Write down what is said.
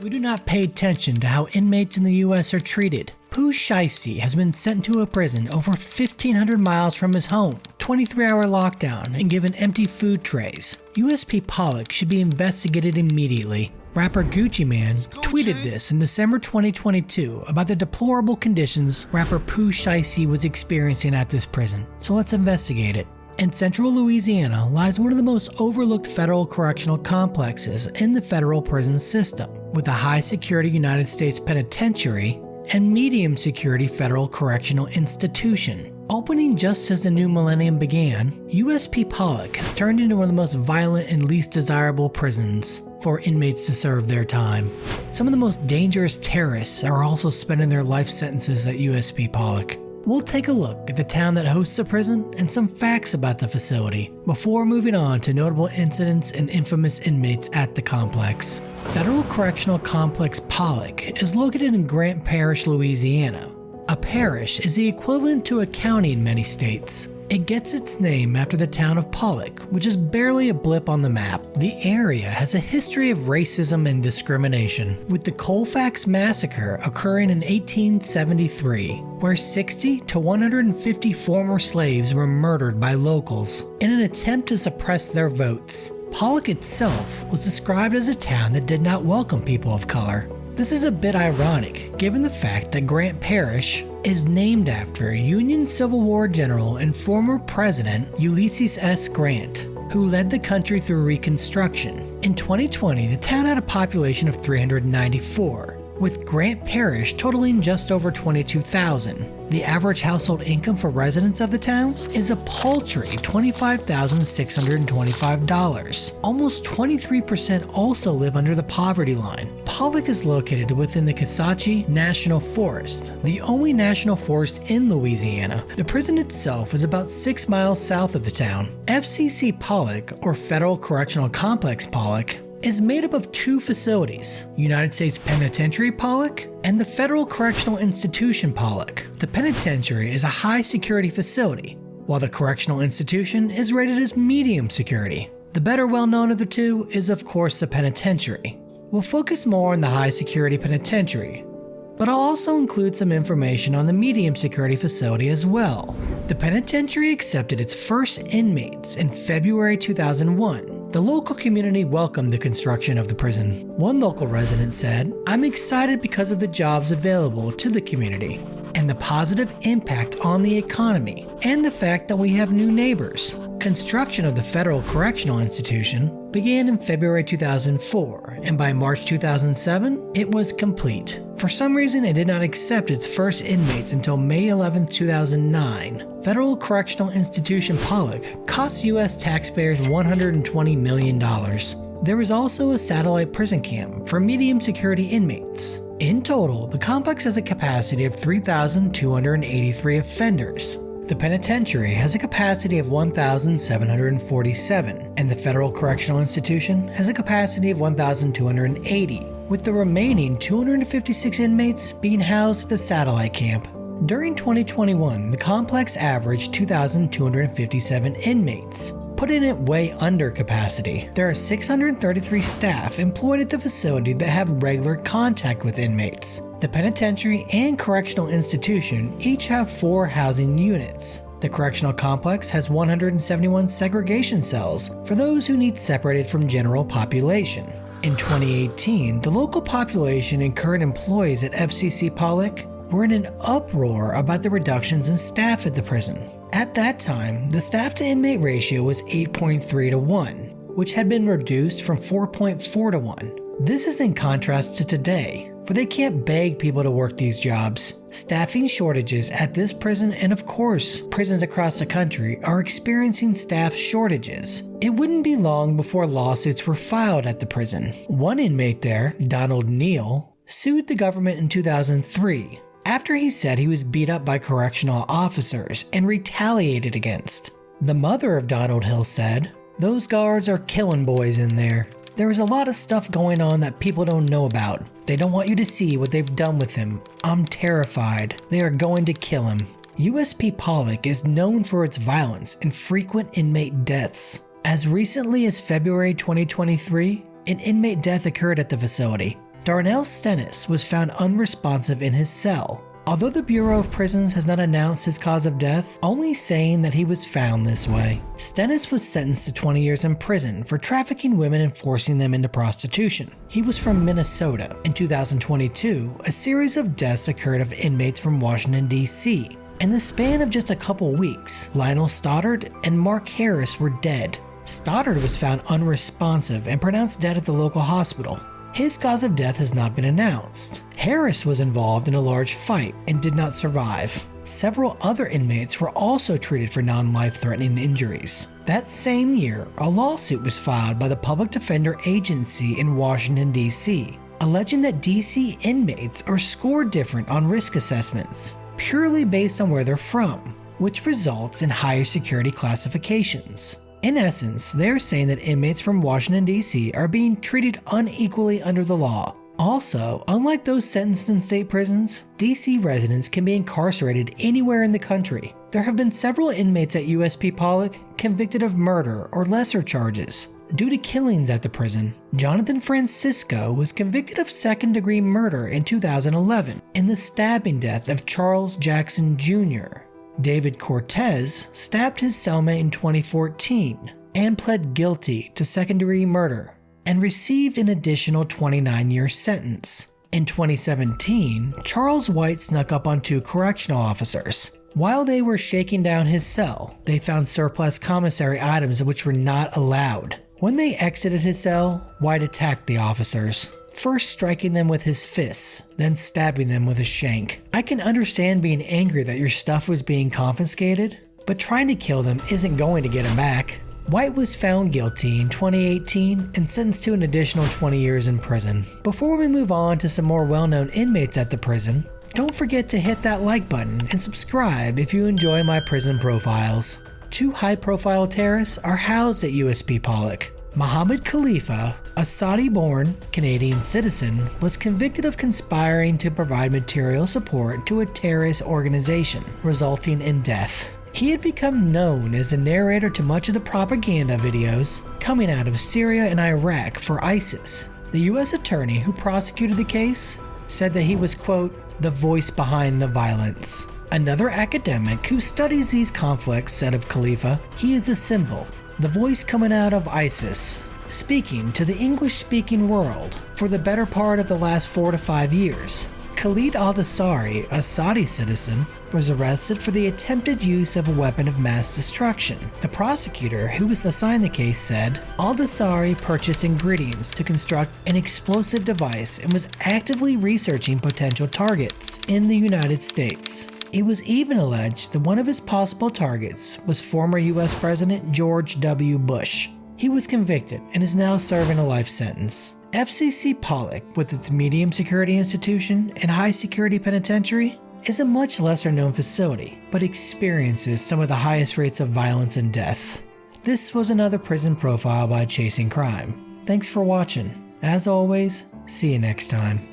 We do not pay attention to how inmates in the US are treated. Pooh Shiesty has been sent to a prison over 1,500 miles from his home, 23-hour lockdown, and given empty food trays. USP Pollock should be investigated immediately. Rapper Gucci Mane tweeted this in December 2022 about the deplorable conditions rapper Pooh Shiesty was experiencing at this prison. So let's investigate it. In central Louisiana lies one of the most overlooked federal correctional complexes in the federal prison system, with a high-security United States penitentiary and medium-security federal correctional institution. Opening just as the new millennium began, USP Pollock has turned into one of the most violent and least desirable prisons for inmates to serve their time. Some of the most dangerous terrorists are also spending their life sentences at USP Pollock. We'll take a look at the town that hosts the prison and some facts about the facility before moving on to notable incidents and infamous inmates at the complex. Federal Correctional Complex Pollock is located in Grant Parish, Louisiana. A parish is the equivalent to a county in many states. It gets its name after the town of Pollock, which is barely a blip on the map. The area has a history of racism and discrimination, with the Colfax Massacre occurring in 1873, where 60 to 150 former slaves were murdered by locals in an attempt to suppress their votes. Pollock itself was described as a town that did not welcome people of color. This is a bit ironic, given the fact that Grant Parish is named after Union Civil War general and former President Ulysses S. Grant, who led the country through Reconstruction. In 2020, the town had a population of 394, with Grant Parish totaling just over 22,000. The average household income for residents of the town is a paltry $25,625. Almost 23% also live under the poverty line. Pollock is located within the Kisatchie National Forest, the only national forest in Louisiana. The prison itself is about 6 miles south of the town. FCC Pollock, or Federal Correctional Complex Pollock, is made up of two facilities, United States Penitentiary Pollock and the Federal Correctional Institution Pollock. The penitentiary is a high-security facility, while the correctional institution is rated as medium security. The better well-known of the two is, of course, the penitentiary. We'll focus more on the high-security penitentiary, but I'll also include some information on the medium security facility as well. The penitentiary accepted its first inmates in February 2001. The local community welcomed the construction of the prison. One local resident said, "I'm excited because of the jobs available to the community and the positive impact on the economy and the fact that we have new neighbors." Construction of the Federal Correctional Institution began in February 2004, and by March 2007, it was complete. For some reason, it did not accept its first inmates until May 11, 2009. Federal Correctional Institution Pollock costs U.S. taxpayers $120 million. There is also a satellite prison camp for medium security inmates. In total, the complex has a capacity of 3,283 offenders. The penitentiary has a capacity of 1,747, and the Federal Correctional Institution has a capacity of 1,280, with the remaining 256 inmates being housed at the satellite camp. During 2021, the complex averaged 2,257 inmates, putting it way under capacity. There are 633 staff employed at the facility that have regular contact with inmates. The penitentiary and correctional institution each have 4 housing units. The correctional complex has 171 segregation cells for those who need separated from general population. In 2018, the local population and current employees at FCC Pollock were in an uproar about the reductions in staff at the prison. At that time, the staff-to-inmate ratio was 8.3 to 1, which had been reduced from 4.4 to 1. This is in contrast to today, where they can't beg people to work these jobs. Staffing shortages at this prison and, of course, prisons across the country are experiencing staff shortages. It wouldn't be long before lawsuits were filed at the prison. One inmate there, Donald Neal, sued the government in 2003 after he said he was beat up by correctional officers and retaliated against. The mother of Donald Hill said, "Those guards are killing boys in there. There is a lot of stuff going on that people don't know about. They don't want you to see what they've done with him. I'm terrified. They are going to kill him." USP Pollock is known for its violence and frequent inmate deaths. As recently as February 2023, an inmate death occurred at the facility. Darnell Stennis was found unresponsive in his cell. Although the Bureau of Prisons has not announced his cause of death, only saying that he was found this way. Stennis was sentenced to 20 years in prison for trafficking women and forcing them into prostitution. He was from Minnesota. In 2022, a series of deaths occurred of inmates from Washington, D.C. In the span of just a couple weeks, Lionel Stoddard and Mark Harris were dead. Stoddard was found unresponsive and pronounced dead at the local hospital. His cause of death has not been announced. Harris was involved in a large fight and did not survive. Several other inmates were also treated for non-life-threatening injuries. That same year, a lawsuit was filed by the Public Defender Agency in Washington, D.C., alleging that D.C. inmates are scored different on risk assessments, purely based on where they're from, which results in higher security classifications. In essence, they're saying that inmates from Washington, D.C. are being treated unequally under the law. Also, unlike those sentenced in state prisons, D.C. residents can be incarcerated anywhere in the country. There have been several inmates at USP Pollock convicted of murder or lesser charges due to killings at the prison. Jonathan Francisco was convicted of second-degree murder in 2011 in the stabbing death of Charles Jackson Jr. David Cortez stabbed his cellmate in 2014 and pled guilty to second-degree murder and received an additional 29-year sentence. In 2017, Charles White snuck up on 2 correctional officers. While they were shaking down his cell, they found surplus commissary items which were not allowed. When they exited his cell, White attacked the officers, first striking them with his fists, then stabbing them with a shank. I can understand being angry that your stuff was being confiscated, but trying to kill them isn't going to get them back. White was found guilty in 2018 and sentenced to an additional 20 years in prison. Before we move on to some more well-known inmates at the prison, don't forget to hit that like button and subscribe if you enjoy my prison profiles. 2 high-profile terrorists are housed at USP Pollock. Mohammed Khalifa, a Saudi-born Canadian citizen, was convicted of conspiring to provide material support to a terrorist organization, resulting in death. He had become known as a narrator to much of the propaganda videos coming out of Syria and Iraq for ISIS. The U.S. attorney who prosecuted the case said that he was, quote, the voice behind the violence. Another academic who studies these conflicts said of Khalifa, he is a symbol, the voice coming out of ISIS, speaking to the English-speaking world for the better part of the last 4 to 5 years. Khalid al-Dosari, a Saudi citizen, was arrested for the attempted use of a weapon of mass destruction. The prosecutor who was assigned the case said al-Dosari purchased ingredients to construct an explosive device and was actively researching potential targets in the United States. It was even alleged that one of his possible targets was former US President George W. Bush. He was convicted and is now serving a life sentence. FCC Pollock, with its medium security institution and high security penitentiary, is a much lesser known facility, but experiences some of the highest rates of violence and death. This was another prison profile by Chasing Crime. Thanks for watching. As always, see you next time.